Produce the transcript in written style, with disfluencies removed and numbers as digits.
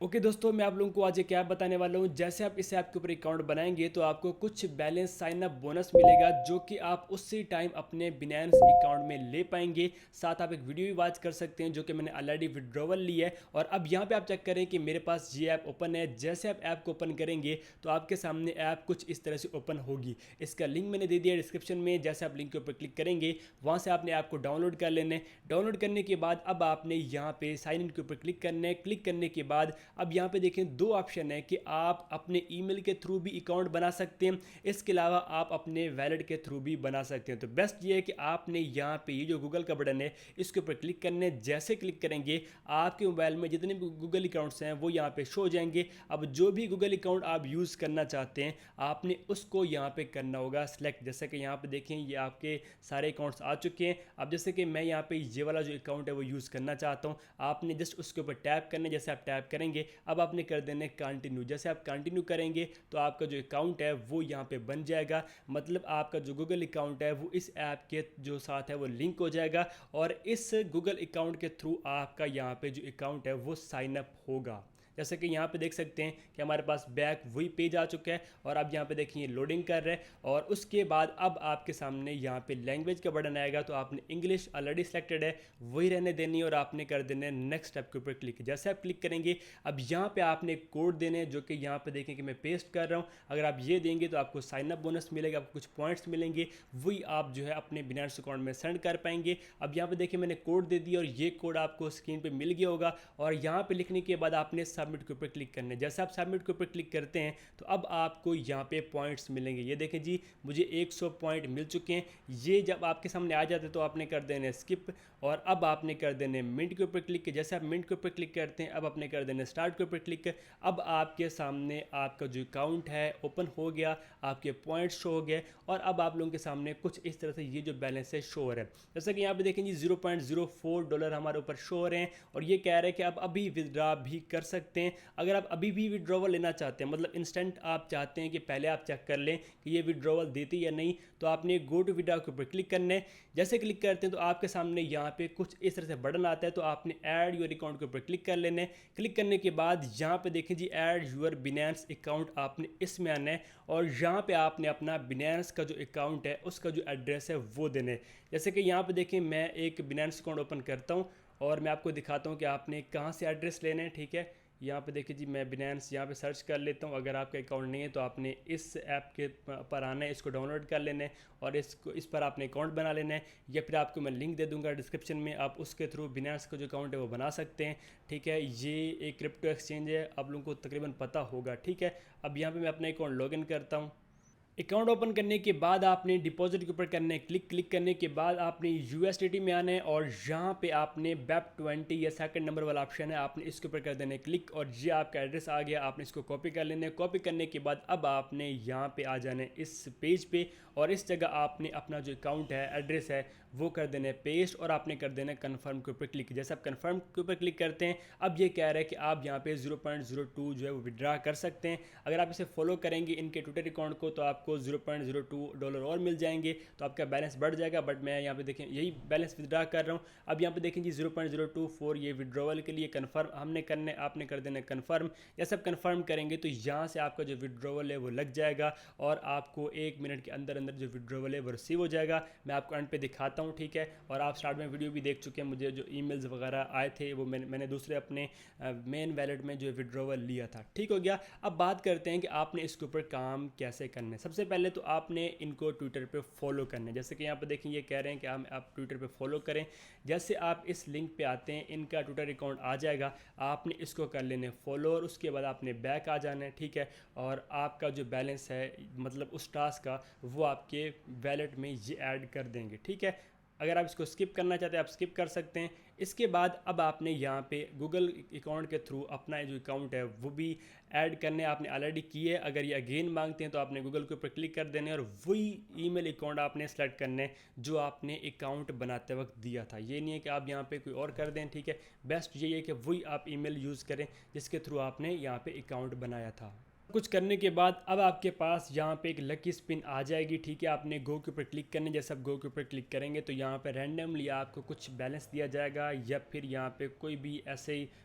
Okay दोस्तों, मैं आप लोगों को आज एक ऐप बताने वाला हूँ। जैसे आप इस ऐप के ऊपर अकाउंट बनाएंगे तो आपको कुछ बैलेंस साइन अप बोनस मिलेगा जो कि आप उसी टाइम अपने बिनेंस अकाउंट में ले पाएंगे। साथ आप एक वीडियो भी वॉच कर सकते हैं जो कि मैंने ऑलरेडी विड्रॉवल ली है। और अब यहाँ पे आप चेक करें कि मेरे पास ये ऐप ओपन है। जैसे आप ऐप को ओपन करेंगे तो आपके सामने ऐप कुछ इस तरह से ओपन होगी। इसका लिंक मैंने दे दिया डिस्क्रिप्शन में। जैसे आप लिंक के ऊपर क्लिक करेंगे वहाँ से आपने ऐप को डाउनलोड कर लेना है। डाउनलोड करने के बाद अब आपने यहाँ पे साइन इन के ऊपर क्लिक करना है। क्लिक करने के बाद अब यहाँ पे देखें दो ऑप्शन है कि आप अपने ईमेल के थ्रू भी अकाउंट बना सकते हैं, इसके अलावा आप अपने वैलेट के थ्रू भी बना सकते हैं। तो बेस्ट ये है कि आपने यहाँ पे ये जो गूगल का बटन है इसके ऊपर क्लिक करने। जैसे क्लिक करेंगे आपके मोबाइल में जितने भी गूगल अकाउंट्स हैं वो यहाँ पे शो हो जाएंगे। अब जो भी गूगल अकाउंट आप यूज़ करना चाहते हैं आपने उसको यहाँ पे करना होगा सेलेक्ट। जैसे कि यहाँ पे देखें ये आपके सारे अकाउंट्स आ चुके हैं। अब जैसे कि मैं यहाँ पे ये वाला जो अकाउंट है वो यूज़ करना चाहता हूँ, आपने जस्ट उसके ऊपर टैप करना है। जैसे आप टैप करेंगे अब आपने कर देना है कंटिन्यू। जैसे आप कंटिन्यू करेंगे तो आपका जो अकाउंट है वो यहाँ पे बन जाएगा। मतलब आपका जो गूगल अकाउंट है वो इस ऐप के जो साथ है वो लिंक हो जाएगा और इस गूगल अकाउंट के थ्रू आपका यहाँ पे जो अकाउंट है वो साइन अप होगा। जैसे कि यहाँ पे देख सकते हैं कि हमारे पास बैक वही पेज आ चुका है और अब यहाँ पे देखिए लोडिंग कर रहा है। और उसके बाद अब आपके सामने यहाँ पे लैंग्वेज का बटन आएगा तो आपने इंग्लिश ऑलरेडी सेलेक्टेड है वही रहने देनी है और आपने कर देना है नेक्स्ट स्टेप के ऊपर क्लिक। जैसे आप क्लिक करेंगे अब यहाँ पे आपने कोड देने हैं जो कि यहाँ पे देखें कि मैं पेस्ट कर रहा हूँ। अगर आप ये देंगे तो आपको साइन अप बोनस मिलेगा, आपको कुछ पॉइंट्स मिलेंगे, वही आप जो है अपने बिनेंस अकाउंट में सेंड कर पाएंगे। अब यहाँ पे देखिए मैंने कोड दे दिया और ये कोड आपको स्क्रीन पे मिल गया होगा और यहाँ पे लिखने के बाद आपने सबमिट के ऊपर क्लिक करना है। जैसे आप सबमिट के ऊपर क्लिक करते हैं तो अब आपको यहाँ पे पॉइंट्स मिलेंगे। ये देखें जी मुझे 100 पॉइंट मिल चुके हैं। ये जब आपके सामने आ जाते हैं तो आपने कर देना स्किप और अब आपने कर देने मिंट के ऊपर क्लिक। जैसे आप मिंट के ऊपर क्लिक करते हैं अब आपने कर देना स्टार्ट के ऊपर क्लिक। अब आपके सामने आपका जो अकाउंट है ओपन हो गया, आपके पॉइंट्स शो हो गए और अब आप लोगों के सामने कुछ इस तरह से ये जो बैलेंस है शो हो रहा है। जैसा कि यहाँ पे देखें जी $0.04 हमारे ऊपर शो हो रहे हैं और ये कह रहे हैं कि आप अभी विदड्रॉ भी कर सकते हैं। अगर आप अभी भी विड्रॉवल लेना चाहते हैं, मतलब इंस्टेंट आप चाहते हैं कि पहले आप चेक कर लें कि ये विड्रॉवल देती या नहीं, तो आपने गो टू विड्रॉ के ऊपर क्लिक करना है। जैसे क्लिक करते हैं तो आपके सामने यहाँ पे कुछ इस तरह से बटन आता है तो आपने ऐड योर अकाउंट के ऊपर क्लिक कर लेना है। क्लिक करने के बाद यहाँ पे देखें जी ऐड योर बिनेंस अकाउंट, आपने इसमें आना है और यहाँ पे आपने अपना बिनेंस का जो अकाउंट है उसका जो एड्रेस है वो देना है। जैसे कि यहाँ पे देखें मैं एक बिनेंस अकाउंट ओपन करता हूँ और मैं आपको दिखाता हूँ कि आपने कहाँ से एड्रेस लेना है। ठीक है, यहाँ पे देखिए जी मैं बिनेंस यहाँ पे सर्च कर लेता हूँ। अगर आपका अकाउंट नहीं है तो आपने इस ऐप के पर आना है, इसको डाउनलोड कर लेना है और इस पर आपने अकाउंट बना लेना है। या फिर आपको मैं लिंक दे दूँगा डिस्क्रिप्शन में, आप उसके थ्रू बिनेंस का जो अकाउंट है वो बना सकते हैं। ठीक है, ये एक क्रिप्टो एक्सचेंज है, आप लोगों को तकरीबन पता होगा। ठीक है, अब यहाँ पर मैं अपना अकाउंट लॉगिन करता हूँ। अकाउंट ओपन करने के बाद आपने डिपॉजिट के ऊपर करना है क्लिक। क्लिक करने के बाद आपने यूएसडीटी में आना है और यहाँ पे आपने BEP20 या सेकंड नंबर वाला ऑप्शन है, आपने इसके ऊपर कर देना है क्लिक और ये आपका एड्रेस आ गया। आपने इसको कॉपी कर लेना है। कॉपी करने के बाद अब आपने यहाँ पे आ जाना है इस पेज पे और इस जगह आपने अपना जो अकाउंट है एड्रेस है वो कर देना है पेस्ट और आपने कर देना है कन्फर्म के ऊपर क्लिक। जैसे आप कन्फर्म के ऊपर क्लिक करते हैं अब ये कह रहा है कि आप यहाँ पे 0.02 जो है वो विड्रा कर सकते हैं। अगर आप इसे फॉलो करेंगे इनके ट्विटर अकाउंट को तो आपको $0.02 और मिल जाएंगे, तो आपका बैलेंस बढ़ जाएगा। बट मैं यहाँ पे देखें यही बैलेंस विड्रा कर रहा हूँ। अब यहाँ पे देखें जी 0.024 ये विड्रॉवल के लिए कन्फर्म हमने करना है, आपने कर देना है कन्फर्म। या सब कन्फर्म करेंगे तो यहाँ से आपका जो विड्रॉवल है वो लग जाएगा और आपको 1 मिनट के अंदर अंदर जो विड्रॉवल है वो रिसीव हो जाएगा। मैं आपको एंड पे दिखाता हूँ। ठीक है, और आप स्टार्ट में वीडियो भी देख चुके हैं, मुझे जो ईमेल्स वगैरह आए थे वो मैंने दूसरे अपने मेन वैलेट में जो विड्रॉवल लिया था। ठीक हो गया। अब बात करते हैं कि आपने इसके ऊपर काम कैसे करना है। सबसे पहले तो आपने इनको ट्विटर पे फॉलो करना है। जैसे कि यहाँ पे देखें ये कह रहे हैं कि आप ट्विटर पे फॉलो करें। जैसे आप इस लिंक पे आते हैं इनका ट्विटर अकाउंट आ जाएगा, आपने इसको कर लेने फॉलो और उसके बाद आपने बैक आ जाना है। ठीक है, और आपका जो बैलेंस है मतलब उस टास्क का वो आपके वैलेट में ये ऐड कर देंगे। ठीक है, अगर आप इसको स्किप करना चाहते हैं आप स्किप कर सकते हैं। इसके बाद अब आपने यहाँ पे गूगल अकाउंट के थ्रू अपना जो अकाउंट है वो भी ऐड करने आपने ऑलरेडी किए। अगर ये अगेन मांगते हैं तो आपने गूगल के ऊपर क्लिक कर देने और वही ईमेल अकाउंट आपने सेलेक्ट करने जो आपने अकाउंट बनाते वक्त दिया था। ये नहीं है कि आप यहाँ पे कोई और कर दें। ठीक है, बेस्ट यही है कि वही आप ईमेल यूज़ करें जिसके थ्रू आपने यहाँ पे अकाउंट बनाया था। कुछ करने के बाद अब आपके पास यहाँ पे एक लकी स्पिन आ जाएगी। ठीक है, आपने गो के ऊपर क्लिक करने। जैसे आप गो के ऊपर क्लिक करेंगे तो यहाँ पे रैंडमली आपको कुछ बैलेंस दिया जाएगा या फिर यहाँ पे कोई भी ऐसे ही